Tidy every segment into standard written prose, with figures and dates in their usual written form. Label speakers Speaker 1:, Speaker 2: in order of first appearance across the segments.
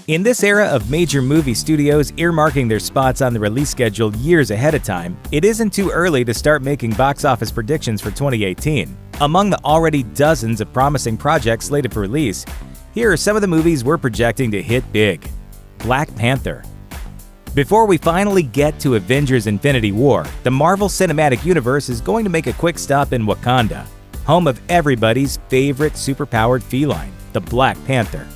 Speaker 1: In this era of major movie studios earmarking their spots on the release schedule years ahead of time, it isn't too early to start making box office predictions for 2018. Among the already dozens of promising projects slated for release, here are some of the movies we're projecting to hit big. Black Panther. Before we finally get to Avengers Infinity War, the Marvel Cinematic Universe is going to make a quick stop in Wakanda, home of everybody's favorite superpowered feline, the Black Panther.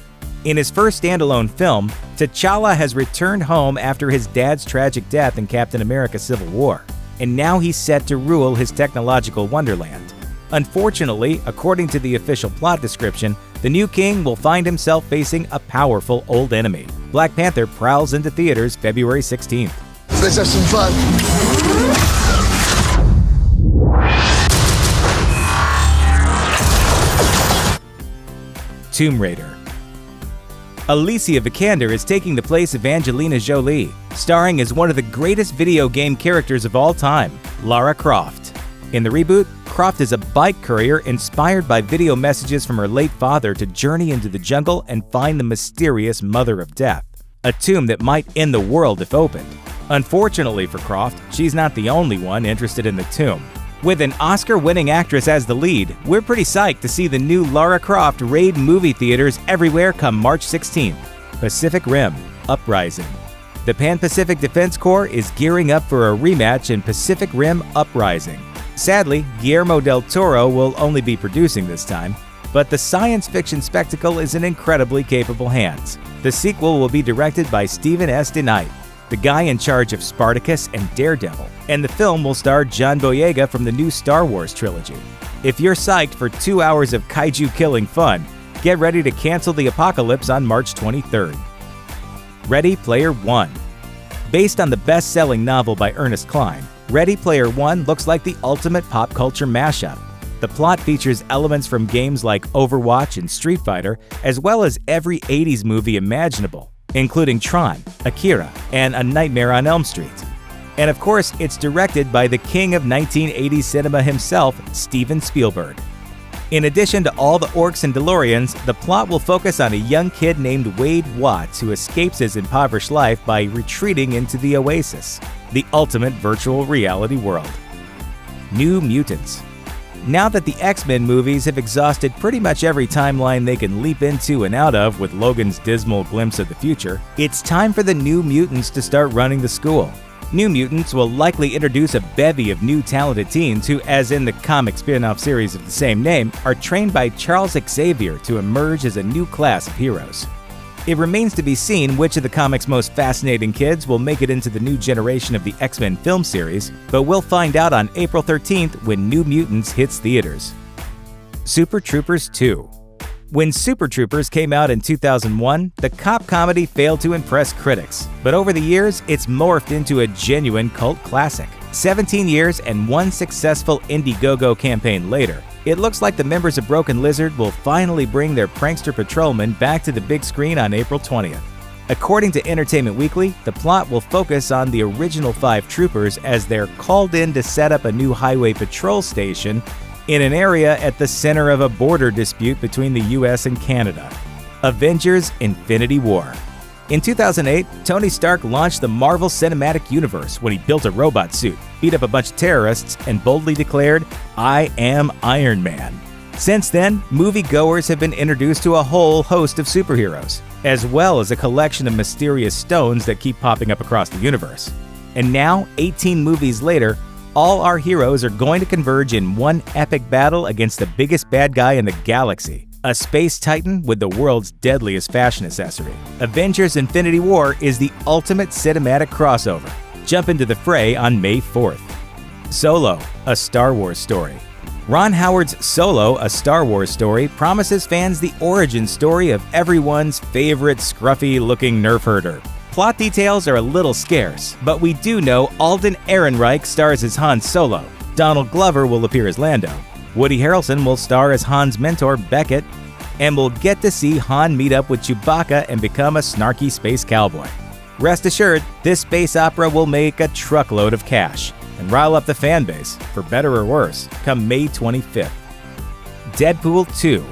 Speaker 1: In his first standalone film, T'Challa has returned home after his dad's tragic death in Captain America: Civil War, and now he's set to rule his technological wonderland. Unfortunately, according to the official plot description, the new king will find himself facing a powerful old enemy. Black Panther prowls into theaters February 16th.
Speaker 2: Let's have some fun.
Speaker 1: Tomb Raider. Alicia Vikander is taking the place of Angelina Jolie, starring as one of the greatest video game characters of all time, Lara Croft. In the reboot, Croft is a bike courier inspired by video messages from her late father to journey into the jungle and find the mysterious Mother of Death, a tomb that might end the world if opened. Unfortunately for Croft, she's not the only one interested in the tomb. With an Oscar-winning actress as the lead, we're pretty psyched to see the new Lara Croft raid movie theaters everywhere come March 16th. Pacific Rim: Uprising. The Pan-Pacific Defense Corps is gearing up for a rematch in Pacific Rim: Uprising. Sadly, Guillermo del Toro will only be producing this time, but the science fiction spectacle is in incredibly capable hands. The sequel will be directed by Steven S. DeKnight, the guy in charge of Spartacus and Daredevil, and the film will star John Boyega from the new Star Wars trilogy. If you're psyched for 2 hours of kaiju-killing fun, get ready to cancel the apocalypse on March 23rd. Ready Player One. Based on the best-selling novel by Ernest Cline, Ready Player One looks like the ultimate pop culture mashup. The plot features elements from games like Overwatch and Street Fighter, as well as every 80s movie imaginable, including Tron, Akira, and A Nightmare on Elm Street. And of course, it's directed by the king of 1980s cinema himself, Steven Spielberg. In addition to all the orcs and DeLoreans, the plot will focus on a young kid named Wade Watts who escapes his impoverished life by retreating into the Oasis, the ultimate virtual reality world. New Mutants. Now that the X-Men movies have exhausted pretty much every timeline they can leap into and out of with Logan's dismal glimpse of the future, it's time for the New Mutants to start running the school. New Mutants will likely introduce a bevy of new talented teens who, as in the comic spin-off series of the same name, are trained by Charles Xavier to emerge as a new class of heroes. It remains to be seen which of the comic's most fascinating kids will make it into the new generation of the X-Men film series, but we'll find out on April 13th when New Mutants hits theaters. Super Troopers 2. When Super Troopers came out in 2001, the cop comedy failed to impress critics, but over the years, it's morphed into a genuine cult classic. 17 years and one successful Indiegogo campaign later, it looks like the members of Broken Lizard will finally bring their prankster patrolman back to the big screen on April 20th. According to Entertainment Weekly, the plot will focus on the original 5 troopers as they're called in to set up a new highway patrol station in an area at the center of a border dispute between the US and Canada. Avengers Infinity War. In 2008, Tony Stark launched the Marvel Cinematic Universe when he built a robot suit, beat up a bunch of terrorists, and boldly declared, "I am Iron Man." Since then, moviegoers have been introduced to a whole host of superheroes, as well as a collection of mysterious stones that keep popping up across the universe. And now, 18 movies later, all our heroes are going to converge in one epic battle against the biggest bad guy in the galaxy, a space titan with the world's deadliest fashion accessory. Avengers Infinity War is the ultimate cinematic crossover. Jump into the fray on May 4th. Solo, a Star Wars story. Ron Howard's Solo, a Star Wars story, promises fans the origin story of everyone's favorite scruffy-looking nerf herder. Plot details are a little scarce, but we do know Alden Ehrenreich stars as Han Solo, Donald Glover will appear as Lando, Woody Harrelson will star as Han's mentor Beckett, and we'll get to see Han meet up with Chewbacca and become a snarky space cowboy. Rest assured, this space opera will make a truckload of cash and rile up the fan base, for better or worse, come May 25th. Deadpool II.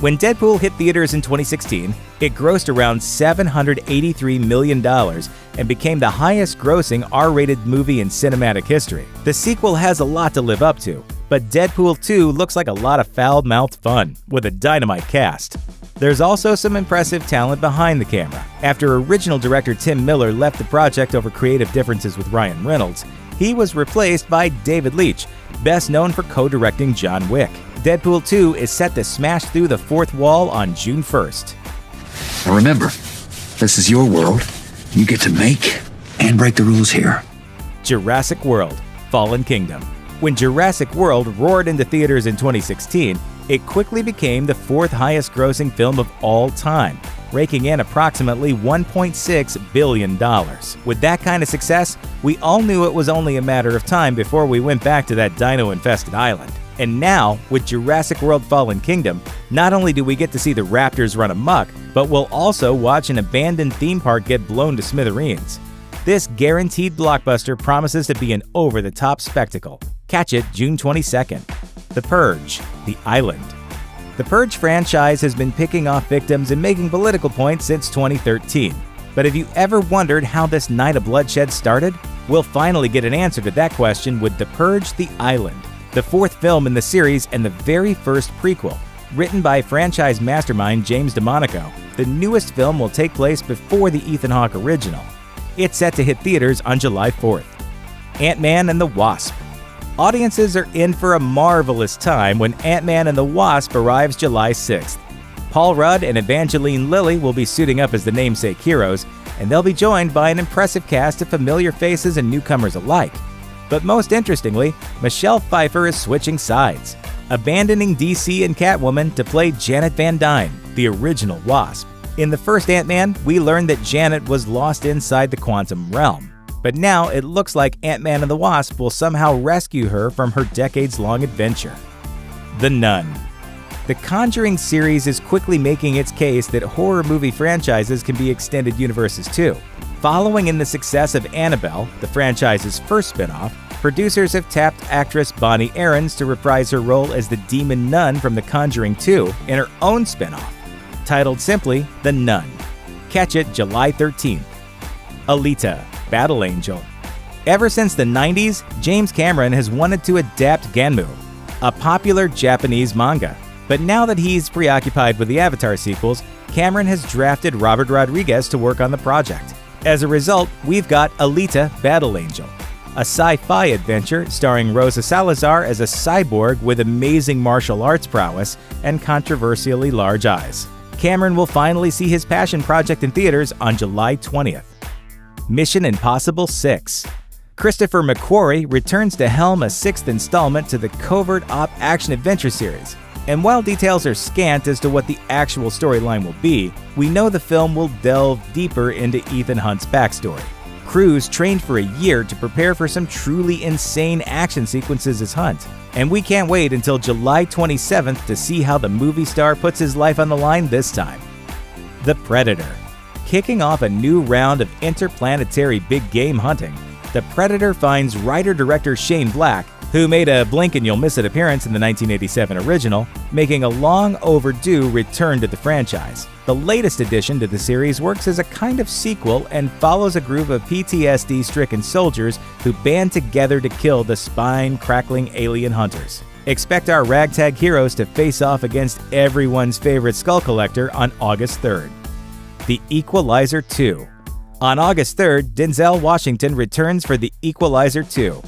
Speaker 1: When Deadpool hit theaters in 2016, it grossed around $783 million and became the highest-grossing R-rated movie in cinematic history. The sequel has a lot to live up to, but Deadpool 2 looks like a lot of foul-mouthed fun, with a dynamite cast. There's also some impressive talent behind the camera. After original director Tim Miller left the project over creative differences with Ryan Reynolds, he was replaced by David Leitch, best known for co-directing John Wick. Deadpool 2 is set to smash through the fourth wall on June 1st.
Speaker 2: Now remember, this is your world. You get to make and break the rules here.
Speaker 1: Jurassic World: Fallen Kingdom. When Jurassic World roared into theaters in 2016, it quickly became the fourth highest-grossing film of all time, raking in approximately $1.6 billion. With that kind of success, we all knew it was only a matter of time before we went back to that dino-infested island. And now, with Jurassic World: Fallen Kingdom, not only do we get to see the raptors run amok, but we'll also watch an abandoned theme park get blown to smithereens. This guaranteed blockbuster promises to be an over-the-top spectacle. Catch it June 22nd. The Purge: The Island. The Purge franchise has been picking off victims and making political points since 2013. But have you ever wondered how this night of bloodshed started? We'll finally get an answer to that question with The Purge: The Island, the fourth film in the series and the very first prequel. Written by franchise mastermind James DeMonaco, the newest film will take place before the Ethan Hawke original. It's set to hit theaters on July 4th. AntMan and the Wasp. Audiences are in for a marvelous time when AntMan and the Wasp arrives July 6th. Paul Rudd and Evangeline Lilly will be suiting up as the namesake heroes, and they'll be joined by an impressive cast of familiar faces and newcomers alike. But most interestingly, Michelle Pfeiffer is switching sides, abandoning DC and Catwoman to play Janet Van Dyne, the original Wasp. In the first Ant-Man, we learned that Janet was lost inside the quantum realm. But now it looks like Ant-Man and the Wasp will somehow rescue her from her decades-long adventure. The Nun. The Conjuring series is quickly making its case that horror movie franchises can be extended universes too. Following in the success of Annabelle, the franchise's first spin-off, producers have tapped actress Bonnie Aarons to reprise her role as the demon nun from The Conjuring 2 in her own spin-off, titled simply The Nun. Catch it July 13th. Elita: Battle Angel. Ever since the 90s, James Cameron has wanted to adapt Ganmu, a popular Japanese manga. But now that he's preoccupied with the Avatar sequels, Cameron has drafted Robert Rodriguez to work on the project. As a result, we've got Elita: Battle Angel, a sci-fi adventure starring Rosa Salazar as a cyborg with amazing martial arts prowess and controversially large eyes. Cameron will finally see his passion project in theaters on July 20th. Mission Impossible 6. Christopher McQuarrie returns to helm a sixth installment to the Covert Op action-adventure series. And while details are scant as to what the actual storyline will be, we know the film will delve deeper into Ethan Hunt's backstory. Crews trained for a year to prepare for some truly insane action sequences as Hunt. And we can't wait until July 27th to see how the movie star puts his life on the line this time. The Predator. Kicking off a new round of interplanetary big game hunting, The Predator finds writer-director Shane Black, who made a blink-and-you'll-miss-it appearance in the 1987 original, making a long-overdue return to the franchise. The latest addition to the series works as a kind of sequel and follows a group of PTSD-stricken soldiers who band together to kill the spine-crackling alien hunters. Expect our ragtag heroes to face off against everyone's favorite skull collector on August 3rd. The Equalizer 2. On August 3rd, Denzel Washington returns for The Equalizer 2.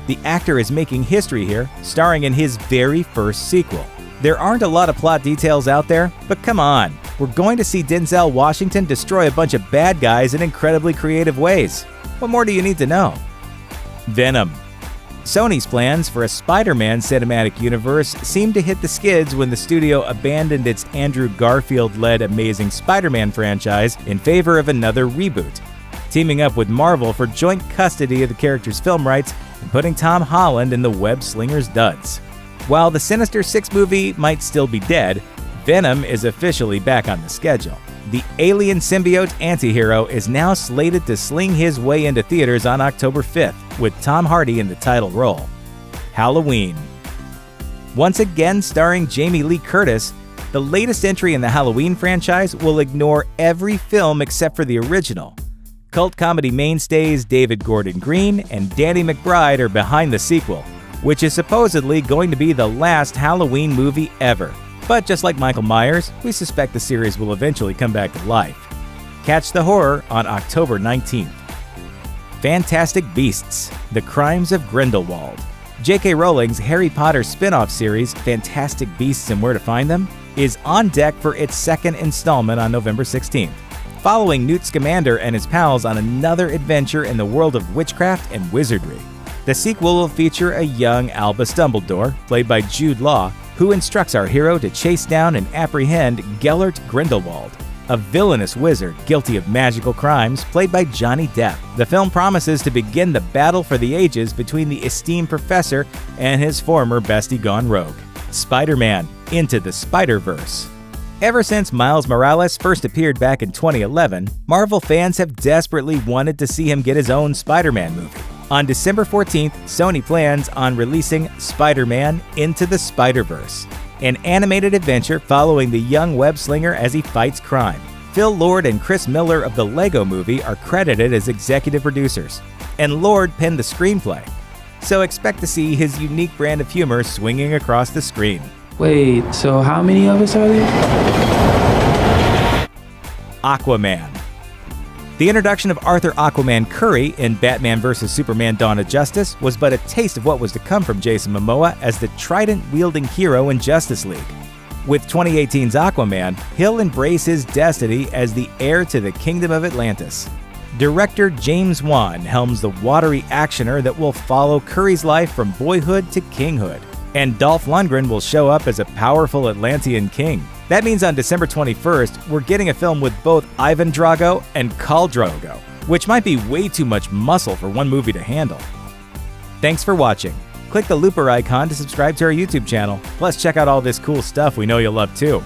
Speaker 1: The actor is making history here, starring in his very first sequel. There aren't a lot of plot details out there, but come on, we're going to see Denzel Washington destroy a bunch of bad guys in incredibly creative ways. What more do you need to know? Venom. Sony's plans for a Spider-Man cinematic universe seemed to hit the skids when the studio abandoned its Andrew Garfield-led Amazing Spider-Man franchise in favor of another reboot, teaming up with Marvel for joint custody of the character's film rights and putting Tom Holland in the web-slinger's duds. While the Sinister Six movie might still be dead, Venom is officially back on the schedule. The alien symbiote antihero is now slated to sling his way into theaters on October 5th, with Tom Hardy in the title role. Halloween. Once again starring Jamie Lee Curtis, The latest entry in the Halloween franchise will ignore every film except for the original. Cult comedy mainstays David Gordon Green and Danny McBride are behind the sequel, which is supposedly going to be the last Halloween movie ever. But just like Michael Myers, we suspect the series will eventually come back to life. Catch the horror on October 19th. Fantastic Beasts: The Crimes of Grindelwald. J.K. Rowling's Harry Potter spin-off series, Fantastic Beasts and Where to Find Them, is on deck for its second installment on November 16th, following Newt Scamander and his pals on another adventure in the world of witchcraft and wizardry. The sequel will feature a young Albus Dumbledore, played by Jude Law, who instructs our hero to chase down and apprehend Gellert Grindelwald, a villainous wizard guilty of magical crimes, played by Johnny Depp. The film promises to begin the battle for the ages between the esteemed professor and his former bestie gone rogue. SpiderMan Into the SpiderVerse. Ever since Miles Morales first appeared back in 2011, Marvel fans have desperately wanted to see him get his own Spider-Man movie. On December 14th, Sony plans on releasing Spider-Man Into the Spider-Verse, an animated adventure following the young web-slinger as he fights crime. Phil Lord and Chris Miller of the Lego Movie are credited as executive producers, and Lord penned the screenplay. So expect to see his unique brand of humor swinging across the screen.
Speaker 3: Wait, so how many of us are there?
Speaker 1: Aquaman. The introduction of Arthur Aquaman Curry in Batman vs. Superman: Dawn of Justice was but a taste of what was to come from Jason Momoa as the trident-wielding hero in Justice League. With 2018's Aquaman, he'll embrace his destiny as the heir to the Kingdom of Atlantis. Director James Wan helms the watery actioner that will follow Curry's life from boyhood to kinghood. And Dolph Lundgren will show up as a powerful Atlantean king. That means on December 21st, we're getting a film with both Ivan Drago and Khal Drogo, which might be way too much muscle for one movie to handle. Thanks for watching. Click the looper icon to subscribe to our YouTube channel. Plus, check out all this cool stuff we know you'll love too.